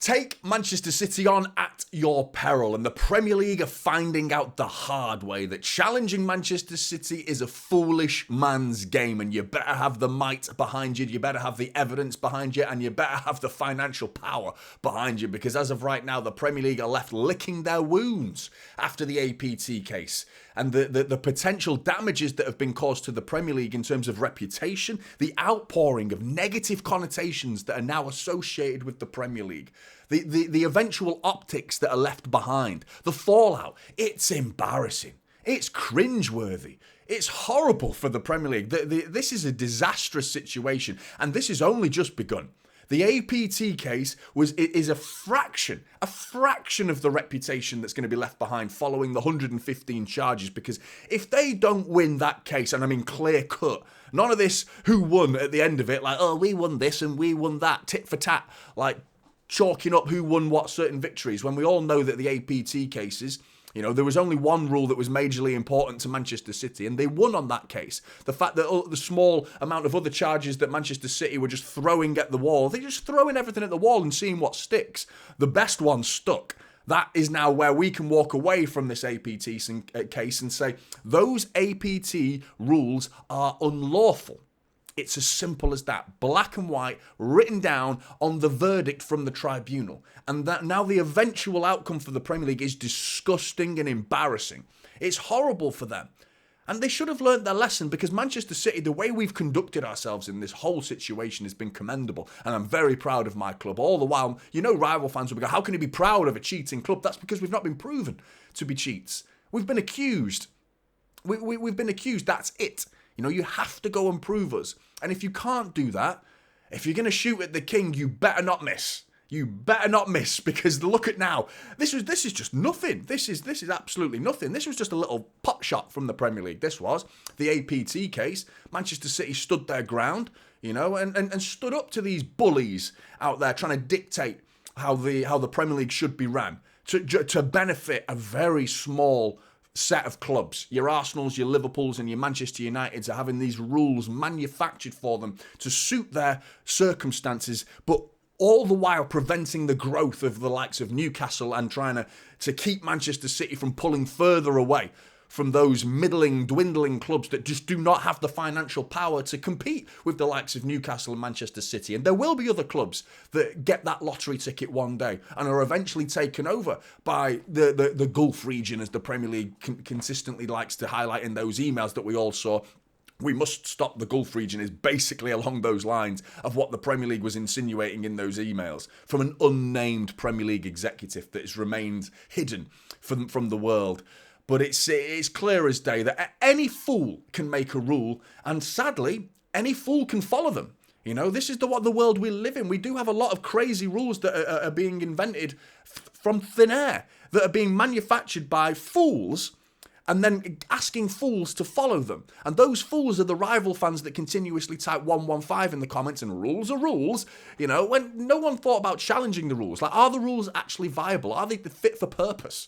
Take Manchester City on at your peril, and the Premier League are finding out the hard way that challenging Manchester City is a foolish man's game, and you better have the might behind you, you better have the evidence behind you, and you better have the financial power behind you, because as of right now, the Premier League are left licking their wounds after the APT case, and the potential damages that have been caused to the Premier League in terms of reputation, the outpouring of negative connotations that are now associated with the Premier League. The eventual optics that are left behind, the fallout, it's embarrassing. It's cringeworthy. It's horrible for the Premier League. This is a disastrous situation, and this has only just begun. The APT case is a fraction of the reputation that's going to be left behind following the 115 charges, because if they don't win that case, and I mean clear cut, none of this who won at the end of it, like, oh, we won this and we won that, tit for tat, like chalking up who won what certain victories, when we all know that the APT cases, you know, there was only one rule that was majorly important to Manchester City, and they won on that case. The fact that the small amount of other charges that Manchester City were just throwing at the wall, they're just throwing everything at the wall and seeing what sticks. The best one stuck. That is now where we can walk away from this APT case and say, those APT rules are unlawful. It's as simple as that. Black and white, written down on the verdict from the tribunal. And that now the eventual outcome for the Premier League is disgusting and embarrassing. It's horrible for them. And they should have learned their lesson, because Manchester City, the way we've conducted ourselves in this whole situation has been commendable. And I'm very proud of my club. All the while, you know, rival fans will be going, how can you be proud of a cheating club? That's because we've not been proven to be cheats. We've been accused. We've been accused. That's it. You know, you have to go and prove us. And if you can't do that, if you're going to shoot at the king, you better not miss. You better not miss, because look at now. This is just nothing. This is absolutely nothing. This was just a little pot shot from the Premier League. This was the APT case. Manchester City stood their ground, you know, and stood up to these bullies out there trying to dictate how the Premier League should be ran to benefit a very small set of clubs. Your Arsenals, your Liverpools and your Manchester Uniteds are having these rules manufactured for them to suit their circumstances, but all the while preventing the growth of the likes of Newcastle and trying to keep Manchester City from pulling further away from those middling, dwindling clubs that just do not have the financial power to compete with the likes of Newcastle and Manchester City. And there will be other clubs that get that lottery ticket one day and are eventually taken over by the Gulf region, as the Premier League consistently likes to highlight in those emails that we all saw. We must stop the Gulf region is basically along those lines of what the Premier League was insinuating in those emails from an unnamed Premier League executive that has remained hidden from the world. But it's clear as day that any fool can make a rule, and sadly, any fool can follow them. You know, this is the world we live in. We do have a lot of crazy rules that are being invented from thin air, that are being manufactured by fools, and then asking fools to follow them. And those fools are the rival fans that continuously type 115 in the comments, and rules are rules, you know, when no one thought about challenging the rules. Like, are the rules actually viable? Are they fit for purpose?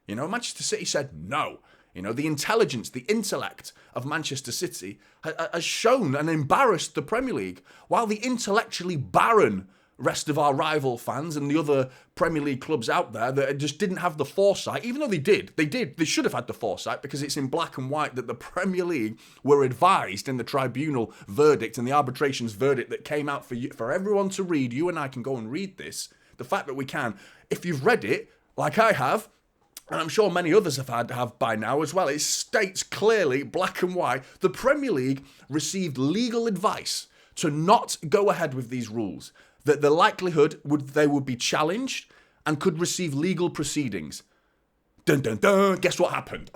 You know, Manchester City said no. You know, the intelligence, the intellect of Manchester City has shown and embarrassed the Premier League, while the intellectually barren rest of our rival fans and the other Premier League clubs out there that just didn't have the foresight, even though they should have had the foresight, because it's in black and white that the Premier League were advised in the tribunal verdict and the arbitration's verdict that came out for everyone to read. You and I can go and read this. The fact that we can, if you've read it, like I have, and I'm sure many others have by now as well, it states clearly, black and white, the Premier League received legal advice to not go ahead with these rules, that the likelihood they would be challenged and could receive legal proceedings. Dun dun dun, guess what happened?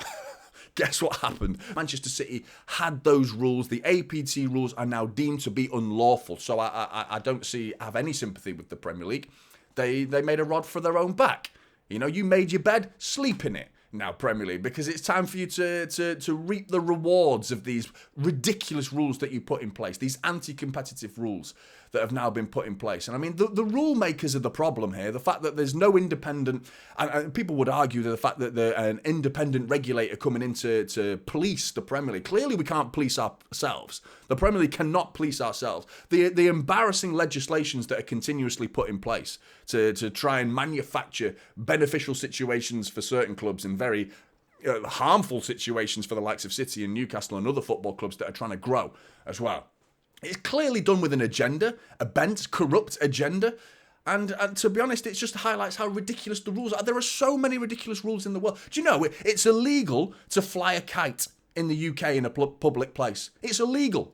Guess what happened? Manchester City had those rules. The APT rules are now deemed to be unlawful. So I don't have any sympathy with the Premier League. They made a rod for their own back. You know, you made your bed, sleep in it now, Premier League, because it's time for you to reap the rewards of these ridiculous rules that you put in place, these anti-competitive rules that have now been put in place. And I mean, the rule makers are the problem here. The fact that there's no independent, and people would argue that the fact that an independent regulator coming in to police the Premier League. Clearly, we can't police ourselves. The Premier League cannot police ourselves. The embarrassing legislations that are continuously put in place to try and manufacture beneficial situations for certain clubs and very harmful situations for the likes of City and Newcastle and other football clubs that are trying to grow as well. It's clearly done with an agenda, a bent, corrupt agenda. And to be honest, it just highlights how ridiculous the rules are. There are so many ridiculous rules in the world. Do you know it's illegal to fly a kite in the UK in a public place? It's illegal.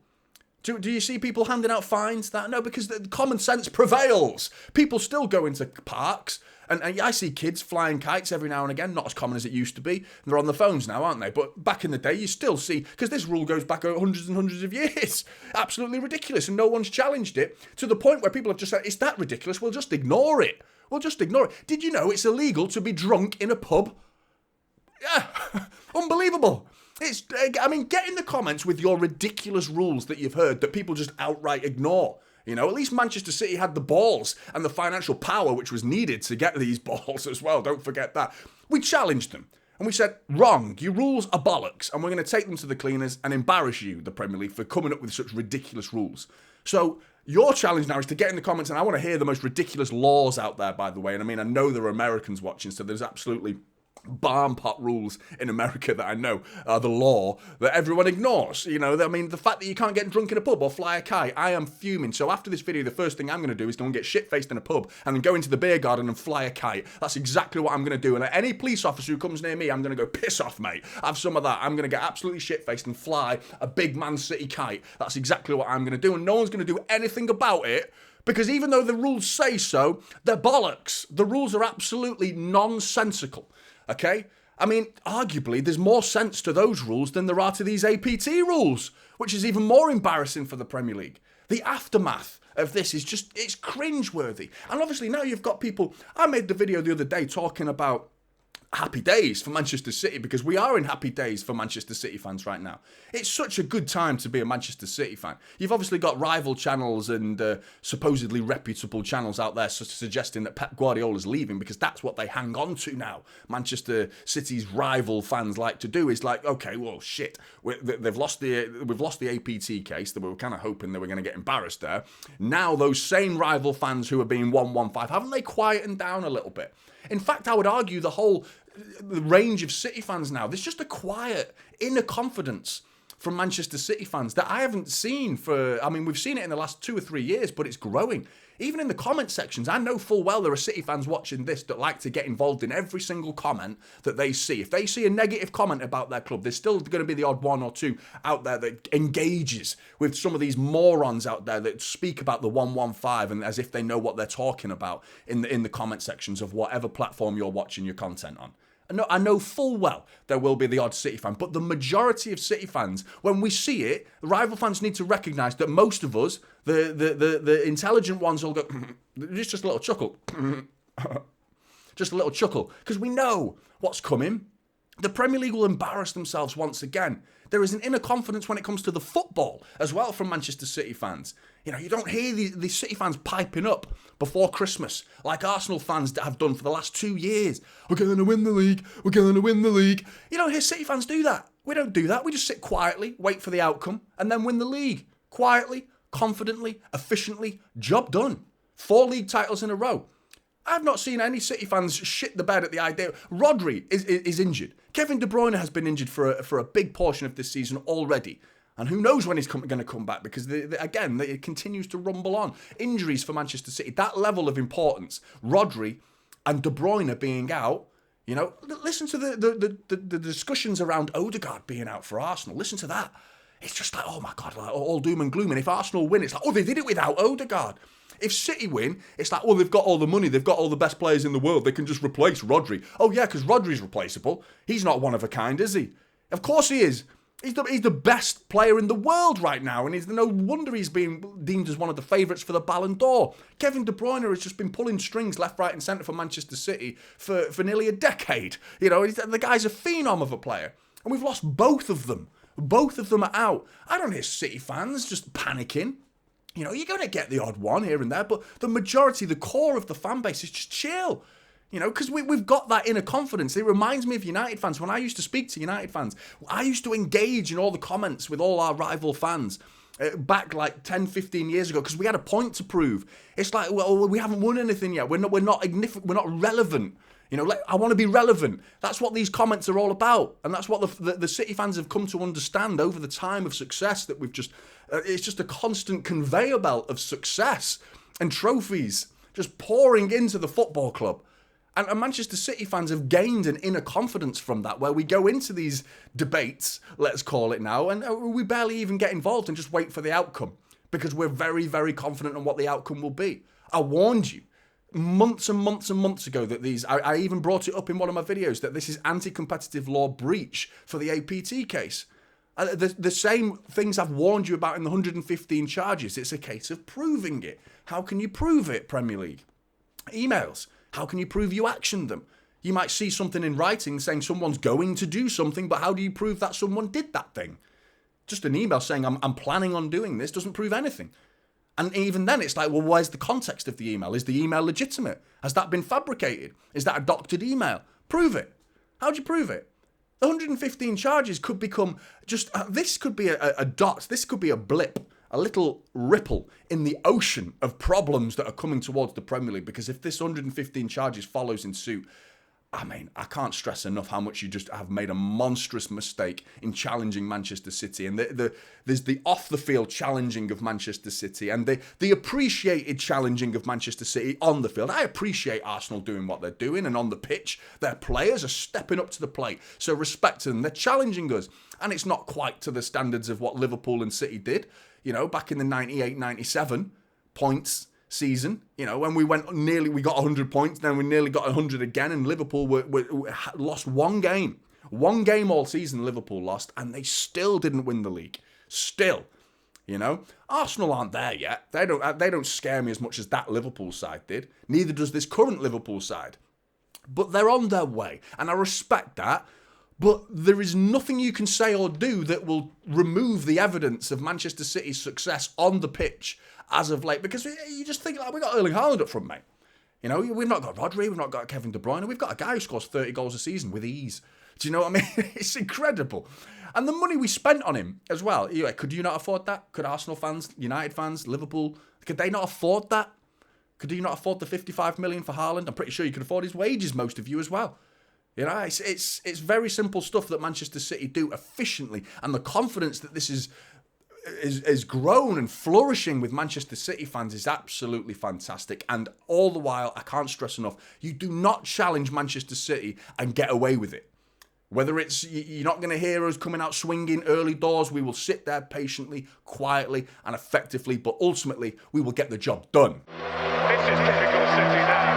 Do you see people handing out fines? No, because the common sense prevails. People still go into parks, and I see kids flying kites every now and again, not as common as it used to be. They're on the phones now, aren't they? But back in the day, you still see, because this rule goes back hundreds and hundreds of years. Absolutely ridiculous, and no one's challenged it, to the point where people have just said, it's that ridiculous, we'll just ignore it. We'll just ignore it. Did you know it's illegal to be drunk in a pub? Yeah, unbelievable. Get in the comments with your ridiculous rules that you've heard that people just outright ignore. At least Manchester City had the balls and the financial power which was needed to get these balls as well. Don't forget that. We challenged them and we said, wrong, your rules are bollocks, and we're going to take them to the cleaners and embarrass you, the Premier League, for coming up with such ridiculous rules. So your challenge now is to get in the comments, and I want to hear the most ridiculous laws out there, by the way. And I know there are Americans watching, so there's absolutely barn pot rules in America that I know are the law that everyone ignores. The fact that you can't get drunk in a pub or fly a kite, I am fuming. So after this video, the first thing I'm going to do is go and get shit-faced in a pub and then go into the beer garden and fly a kite. That's exactly what I'm going to do. And any police officer who comes near me, I'm going to go, piss off, mate. Have some of that. I'm going to get absolutely shit-faced and fly a big Man City kite. That's exactly what I'm going to do. And no one's going to do anything about it, because even though the rules say so, they're bollocks. The rules are absolutely nonsensical. Okay? Arguably, there's more sense to those rules than there are to these APT rules, which is even more embarrassing for the Premier League. The aftermath of this is it's cringeworthy. And obviously now you've got people, I made the video the other day talking about happy days for Manchester City, because we are in happy days for Manchester City fans right now. It's such a good time to be a Manchester City fan. You've obviously got rival channels and supposedly reputable channels out there suggesting that Pep Guardiola's leaving, because that's what they hang on to now. Manchester City's rival fans like to do is like, okay, well, shit, we've lost the APT case that we were kind of hoping they were going to get embarrassed there. Now those same rival fans who are being 115, haven't they quietened down a little bit? In fact, I would argue the range of City fans now, there's just a quiet inner confidence from Manchester City fans that I haven't seen we've seen it in the last 2 or 3 years, but it's growing. Even in the comment sections, I know full well there are City fans watching this that like to get involved in every single comment that they see. If they see a negative comment about their club, there's still going to be the odd one or two out there that engages with some of these morons out there that speak about the 115 and as if they know what they're talking about in the comment sections of whatever platform you're watching your content on. I know full well there will be the odd City fan, but the majority of City fans, when we see it, the rival fans need to recognise that most of us, the intelligent ones, will go, just a little chuckle. Just a little chuckle, because we know what's coming. The Premier League will embarrass themselves once again. There is an inner confidence when it comes to the football as well from Manchester City fans. You don't hear the City fans piping up before Christmas like Arsenal fans have done for the last 2 years. We're going to win the league. We're going to win the league. You don't hear City fans do that. We don't do that. We just sit quietly, wait for the outcome, and then win the league. Quietly, confidently, efficiently. Job done. 4 league titles in a row. I've not seen any City fans shit the bed at the idea. Rodri is injured. Kevin De Bruyne has been injured for a big portion of this season already. And who knows when he's going to come back, because, again, it continues to rumble on. Injuries for Manchester City, that level of importance. Rodri and De Bruyne being out, listen to the discussions around Odegaard being out for Arsenal. Listen to that. It's just like, oh my God, like all doom and gloom. And if Arsenal win, it's like, oh, they did it without Odegaard. If City win, it's like, well, they've got all the money. They've got all the best players in the world. They can just replace Rodri. Oh, yeah, because Rodri's replaceable. He's not one of a kind, is he? Of course he is. He's the best player in the world right now, and no wonder he's being deemed as one of the favourites for the Ballon d'Or. Kevin De Bruyne has just been pulling strings left, right and centre for Manchester City for nearly a decade. The guy's a phenom of a player, and we've lost both of them. Both of them are out. I don't hear City fans just panicking. You're going to get the odd one here and there, but the majority, the core of the fan base is just chill. Because we've got that inner confidence. It reminds me of United fans. When I used to speak to United fans, I used to engage in all the comments with all our rival fans. back like 10, 15 years ago because we had a point to prove. It's like, well, we haven't won anything yet. We're not relevant. I want to be relevant. That's what these comments are all about. And that's what the City fans have come to understand over the time of success that we've just... it's just a constant conveyor belt of success and trophies just pouring into the football club. And Manchester City fans have gained an inner confidence from that, where we go into these debates, let's call it now, and we barely even get involved and just wait for the outcome because we're very, very confident on what the outcome will be. I warned you months and months and months ago that I even brought it up in one of my videos, that this is anti-competitive law breach for the APT case. The same things I've warned you about in the 115 charges. It's a case of proving it. How can you prove it, Premier League? Emails. How can you prove you actioned them? You might see something in writing saying someone's going to do something, but how do you prove that someone did that thing? Just an email saying I'm planning on doing this doesn't prove anything. And even then it's like, well, where's the context of the email? Is the email legitimate? Has that been fabricated? Is that a doctored email? Prove it. How do you prove it? The 115 charges could become just, this could be a dot, this could be a blip, a little ripple in the ocean of problems that are coming towards the Premier League. Because if this 115 charges follows in suit, I mean, I can't stress enough how much you just have made a monstrous mistake in challenging Manchester City. And there's the off-the-field challenging of Manchester City and the appreciated challenging of Manchester City on the field. I appreciate Arsenal doing what they're doing, and on the pitch, their players are stepping up to the plate. So respect to them. They're challenging us. And it's not quite to the standards of what Liverpool and City did, back in the 98-97 points season, when we got 100 points, then we nearly got 100 again, and Liverpool lost one game all season. Liverpool lost, and they still didn't win the league. Still, Arsenal aren't there yet. They don't scare me as much as that Liverpool side did. Neither does this current Liverpool side, but they're on their way, and I respect that. But there is nothing you can say or do that will remove the evidence of Manchester City's success on the pitch as of late. Because you just think, we got Erling Haaland up front, mate. We've not got Rodri, we've not got Kevin De Bruyne. We've got a guy who scores 30 goals a season with ease. Do you know what I mean? It's incredible. And the money we spent on him as well. Could you not afford that? Could Arsenal fans, United fans, Liverpool, could they not afford that? Could you not afford the 55 million for Haaland? I'm pretty sure you could afford his wages, most of you as well. It's very simple stuff that Manchester City do efficiently, and the confidence that this is grown and flourishing with Manchester City fans is absolutely fantastic. And all the while, I can't stress enough, you do not challenge Manchester City and get away with it. Whether it's, you're not going to hear us coming out swinging early doors, we will sit there patiently, quietly and effectively, but ultimately we will get the job done. This is typical City now.